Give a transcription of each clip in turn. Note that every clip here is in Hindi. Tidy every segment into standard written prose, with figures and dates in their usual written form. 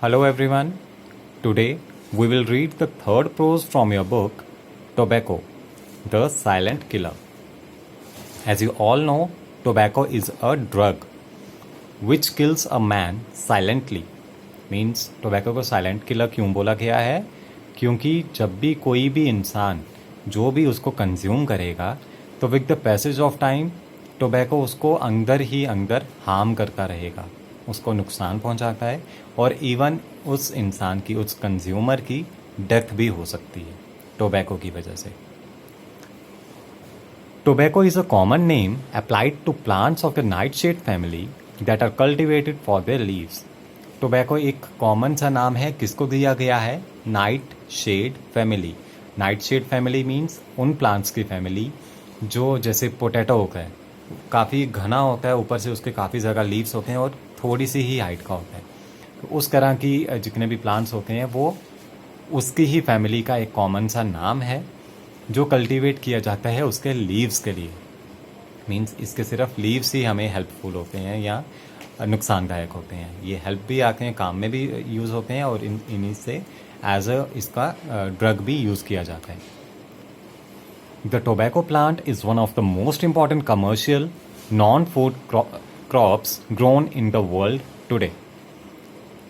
Hello everyone. Today we will read the third prose from your book Tobacco, the Silent Killer. As you all know, tobacco is a drug which kills a man silently. Means tobacco को silent killer क्यों बोला गया है? क्योंकि जब भी कोई भी इंसान जो भी उसको कंज्यूम करेगा तो with the passage of time tobacco उसको अंदर ही अंदर हार्म करता रहेगा, उसको नुकसान पहुंचाता है और इवन उस इंसान की, उस कंज्यूमर की डेथ भी हो सकती है टोबैको की वजह से. Tobacco is a common name applied to plants of the nightshade family that are cultivated for their leaves. Tobacco एक कॉमन सा नाम है, किसको दिया गया है? Nightshade family. Nightshade family means उन प्लांट्स की फैमिली जो जैसे पोटैटो होता है, काफ़ी घना होता है, ऊपर से उसके काफ़ी ज़्यादा लीव्स होते हैं और थोड़ी सी ही हाइट का होता है. तो उस तरह की जितने भी प्लांट्स होते हैं वो उसकी ही फैमिली का एक कॉमन सा नाम है जो कल्टीवेट किया जाता है उसके लीव्स के लिए. मीन्स इसके सिर्फ लीव्स ही हमें हेल्पफुल होते हैं या नुकसानदायक होते हैं. ये हेल्प भी आते हैं, काम में भी यूज़ होते हैं और इन्हीं से एज अ इसका ड्रग भी यूज़ किया जाता है. The tobacco plant is one of the most important commercial non food crops grown in the world today.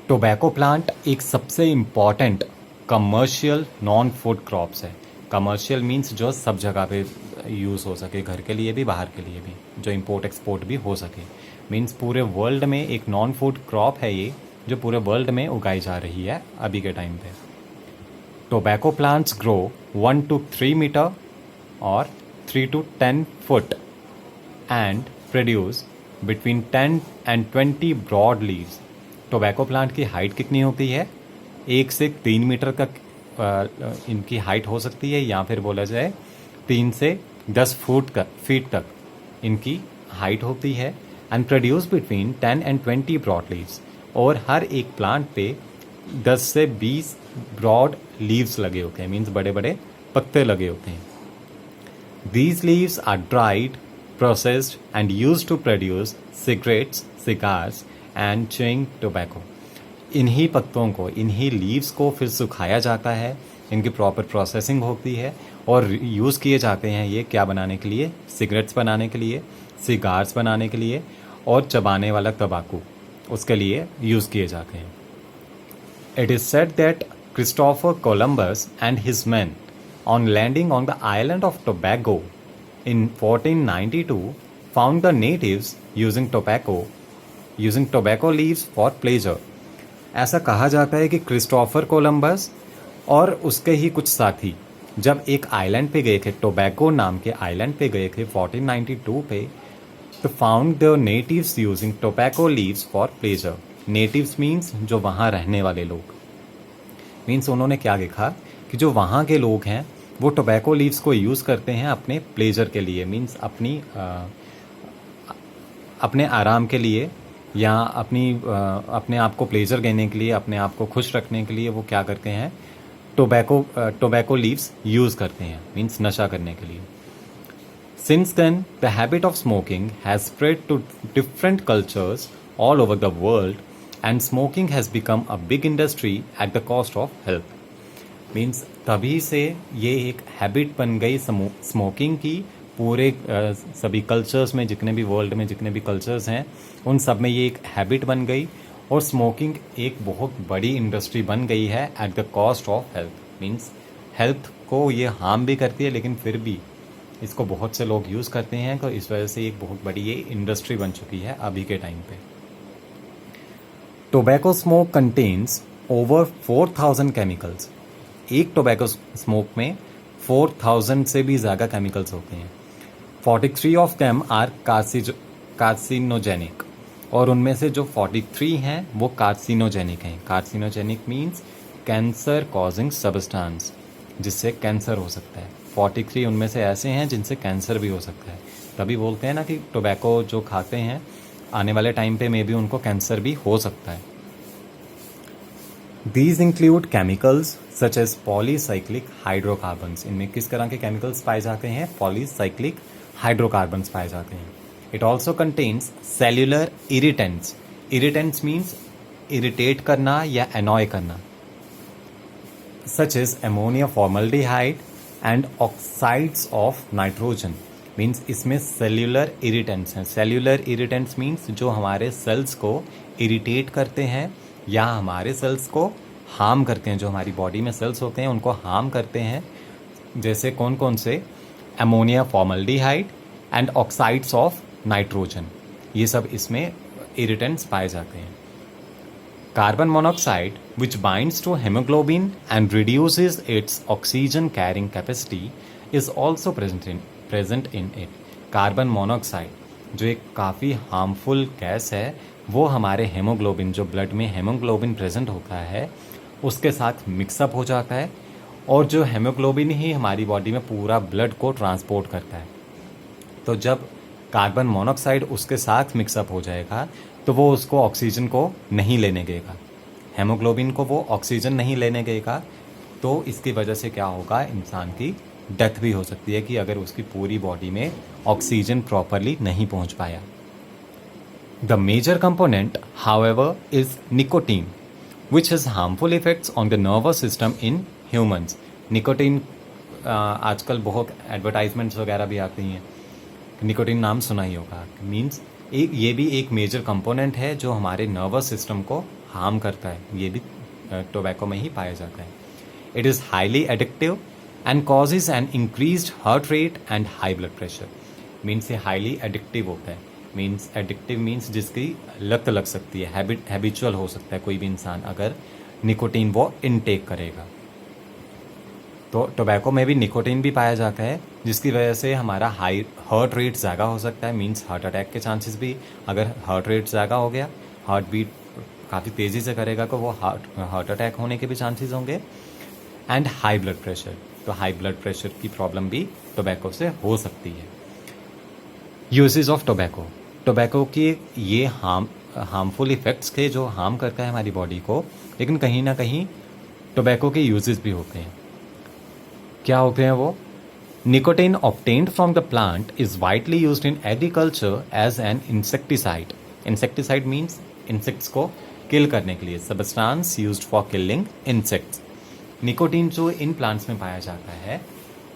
Tobacco plant एक सबसे important commercial non food crops है. कमर्शियल मीन्स जो सब जगह पे यूज़ हो सके, घर के लिए भी बाहर के लिए भी, जो इंपोर्ट एक्सपोर्ट भी हो सके. मीन्स पूरे वर्ल्ड में एक नॉन फूड क्रॉप है ये, जो पूरे वर्ल्ड में उगाई जा रही है अभी के टाइम पे. Tobacco plants grow 1 to 3 metre और 3 to 10 foot and produce between 10 and 20 broad leaves. Tobacco plant की हाइट कितनी होती है? 1 से 3 मीटर तक इनकी हाइट हो सकती है, या फिर बोला जाए 3 से 10 फीट तक इनकी हाइट होती है. And produce between 10 and 20 broad leaves. और हर एक प्लांट पे 10 से 20 ब्रॉड लीव्स लगे होते हैं, मीन्स बड़े बड़े पत्ते लगे होते हैं. These leaves are dried, processed and used to produce cigarettes, cigars and chewing tobacco. इन्हीं पत्तों को, इन्हीं लीव्स को फिर सुखाया जाता है, इनकी प्रॉपर प्रोसेसिंग होती है और यूज़ किए जाते हैं ये क्या बनाने के लिए? सिगरेट्स बनाने के लिए, सिगार्स बनाने के लिए और चबाने वाला तंबाकू, उसके लिए यूज़ किए जाते हैं. It is said that Christopher Columbus and his men on landing on the island of Tobago in 1492 found the natives using tobacco leaves for pleasure. ऐसा कहा जाता है कि क्रिस्टोफर कोलंबस और उसके ही कुछ साथी जब एक आइलैंड पे गए थे, टोबैको नाम के आइलैंड पे गए थे 1492 पे, तो found the natives using tobacco leaves for pleasure. Natives means जो वहाँ रहने वाले लोग. मीन्स उन्होंने क्या देखा कि जो वहाँ के लोग हैं वो टोबैको लीव्स को यूज़ करते हैं अपने प्लेजर के लिए. मीन्स अपने आराम के लिए या अपने आप को प्लेजर देने के लिए, अपने आप को खुश रखने के लिए वो क्या करते हैं? टोबैको लीव्स यूज़ करते हैं, मीन्स नशा करने के लिए. Since then, the habit of smoking has spread to different cultures all over the world and smoking has become a big industry at the cost of health. Means तभी से ये एक हैबिट बन गई स्मोकिंग की. पूरे सभी कल्चर्स में, जितने भी वर्ल्ड में जितने भी कल्चर्स हैं उन सब में ये एक हैबिट बन गई और स्मोकिंग एक बहुत बड़ी इंडस्ट्री बन गई है at the cost of health. Means health को ये हार्म भी करती है लेकिन फिर भी इसको बहुत से लोग यूज़ करते हैं, तो इस वजह से एक बहुत बड़ी ये इंडस्ट्री बन चुकी है अभी के टाइम पे. Tobacco smoke contains over 4000 chemicals. एक टोबैको स्मोक में 4000 से भी ज़्यादा केमिकल्स होते हैं. 43 ऑफ देम आर कार्सिनोजेनिक. और उनमें से जो 43 हैं वो कार्सिनोजेनिक हैं. Carcinogenic means cancer causing substance, जिससे कैंसर हो सकता है. 43 उनमें से ऐसे हैं जिनसे कैंसर भी हो सकता है. तभी बोलते हैं ना कि टोबैको जो खाते हैं आने वाले टाइम पे में भी उनको कैंसर भी हो सकता है. These include chemicals such as polycyclic hydrocarbons. इनमें किस तरह के केमिकल्स पाए जाते हैं? polycyclic hydrocarbons पाए जाते हैं. It also contains cellular irritants. Irritants means irritate करना या एनॉय करना, such as ammonia formaldehyde and oxides of nitrogen. Means इसमें सेल्यूलर इरिटेंट्स हैं। सेल्यूलर इरिटेंट्स मीन्स जो हमारे सेल्स को इरिटेट करते हैं या हमारे सेल्स को हार्म करते हैं, जो हमारी बॉडी में सेल्स होते हैं उनको हार्म करते हैं। जैसे कौन कौन से? Ammonia formaldehyde and oxides of nitrogen, ये सब इसमें इरिटेंट्स पाए जाते हैं। Carbon monoxide which binds to haemoglobin and reduces its oxygen carrying capacity is also present in it. Carbon monoxide जो एक काफ़ी हार्मफुल गैस है, वो हमारे हेमोग्लोबिन, जो ब्लड में हेमोग्लोबिन प्रेजेंट होता है उसके साथ मिक्सअप हो जाता है, और जो हेमोग्लोबिन ही हमारी बॉडी में पूरा ब्लड को ट्रांसपोर्ट करता है। तो जब कार्बन मोनोऑक्साइड उसके साथ मिक्सअप हो जाएगा तो वो उसको ऑक्सीजन को नहीं लेने देगा, हेमोग्लोबिन को वो ऑक्सीजन नहीं लेने देगा। तो इसकी वजह से क्या होगा, इंसान की डेथ भी हो सकती है कि अगर उसकी पूरी बॉडी में ऑक्सीजन प्रॉपरली नहीं पहुंच पाया। The major component however is nicotine which has harmful effects on the nervous system in humans. Nicotine आजकल बहुत एडवर्टाइजमेंट्स वगैरह भी आती हैं, निकोटीन नाम सुना ही होगा। मीन्स ये भी एक मेजर कंपोनेंट है जो हमारे नर्वस सिस्टम को हार्म करता है, ये भी टोबैको में ही पाया जाता है। It is highly addictive and causes an increased heart rate and high blood pressure. Means ये हाईली एडिक्टिव होता है। मीन्स एडिक्टिव मीन्स जिसकी लत लग सकती है, हैबिचुअल हो सकता है कोई भी इंसान अगर निकोटीन वो इनटेक करेगा। तो टोबैको में भी निकोटीन भी पाया जाता है, जिसकी वजह से हमारा हाई हार्ट रेट ज़्यादा हो सकता है। मीन्स हार्ट अटैक के चांसेस भी, अगर हार्ट रेट ज़्यादा हो गया, हार्ट बीट काफ़ी तेज़ी से करेगा तो वो हार्ट अटैक होने के भी चांसेस होंगे। एंड हाई ब्लड प्रेशर, तो हाई ब्लड प्रेशर की प्रॉब्लम भी टोबैको से हो सकती है। यूजेस ऑफ टोबैको, टोबैको की ये हार्मफुल इफ़ेक्ट्स के जो हार्म करता है हमारी बॉडी को, लेकिन कहीं ना कहीं टोबैको के यूजेस भी होते हैं। क्या होते हैं वो? Nicotine obtained from the plant is widely used in agriculture as an insecticide. Insecticide means insects को किल करने के लिए, substance used for killing insects. Nicotine जो इन प्लांट्स में पाया जाता है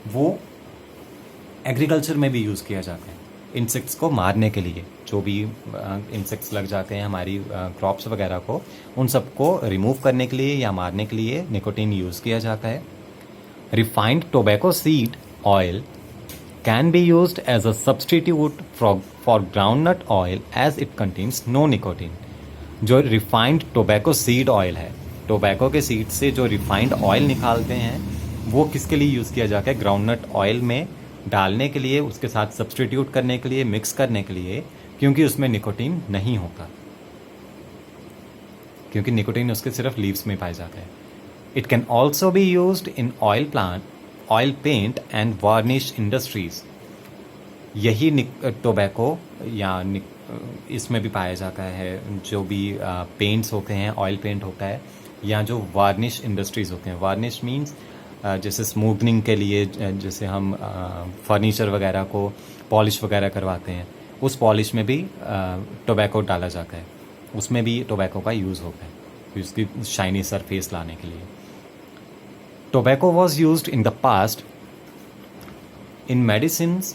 वो एग्रीकल्चर में भी यूज़ किया जाता है, इंसेक्ट्स को मारने के लिए। जो भी इंसेक्ट्स लग जाते हैं हमारी क्रॉप्स वगैरह को, उन सबको रिमूव करने के लिए या मारने के लिए निकोटीन यूज़ किया जाता है। Refined tobacco seed oil can be used as a substitute for groundnut oil as it contains no nicotine. जो रिफाइंड टोबैको सीड ऑयल है, टोबैको के सीड से जो रिफाइंड ऑयल निकालते हैं वो किसके लिए यूज़ किया जाता है? ग्राउंडनट ऑयल में डालने के लिए, उसके साथ सब्सटीट्यूट करने के लिए, मिक्स करने के लिए, क्योंकि उसमें निकोटीन नहीं होता, क्योंकि निकोटीन उसके सिर्फ लीव्स में पाया जाता है। It can also be used in oil paint and varnish industries. यही टोबैको या इसमें भी पाया जाता है, जो भी पेंट्स होते हैं, ऑयल पेंट होता है, या जो वार्निश इंडस्ट्रीज़ होते हैं। वार्निश मीन्स जैसे स्मूथनिंग के लिए, जैसे हम फर्नीचर वगैरह को पॉलिश वगैरह करवाते हैं, उस पॉलिश में भी टोबैको डाला जाता है, उसमें भी टोबैको का यूज़ होता है उसकी शाइनी सरफेस लाने के लिए। Tobacco was used in the past in medicines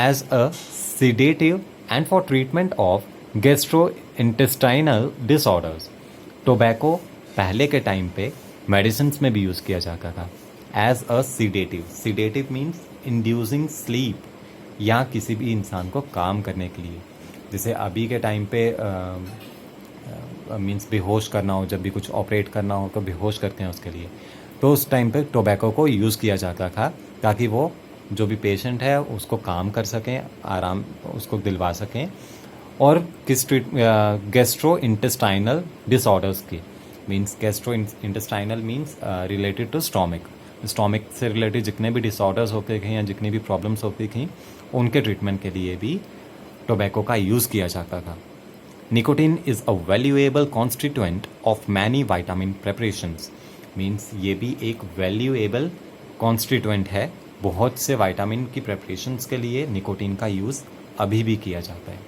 as a sedative and for treatment of gastrointestinal disorders. Tobacco पहले के टाइम पे मेडिसिन में भी यूज़ किया जाता था as a sedative. Sedative means inducing sleep, या किसी भी इंसान को काम करने के लिए। जैसे अभी के टाइम पे मीन्स बेहोश करना हो, जब भी कुछ ऑपरेट करना हो तो बेहोश करते हैं उसके लिए, तो उस टाइम पे टोबैको को यूज़ किया जाता था ताकि वो जो भी पेशेंट है उसको काम कर सकें, आराम उसको दिलवा सकें। और किस गैस्ट्रो इंटेस्टाइनल डिसऑर्डर्स की, means gastrointestinal means related to stomach से रिलेटेड जितने भी डिसऑर्डर्स होते थे या जितनी भी प्रॉब्लम्स होती थी, उनके ट्रीटमेंट के लिए भी टोबैको का यूज़ किया जाता था। Nicotine is a valuable constituent of many vitamin preparations. Means ये भी एक वैल्यूएबल कॉन्स्टिट्यूएंट है, बहुत से वाइटामिन की प्रेपरेशंस के लिए निकोटीन का यूज़ अभी भी किया जाता है।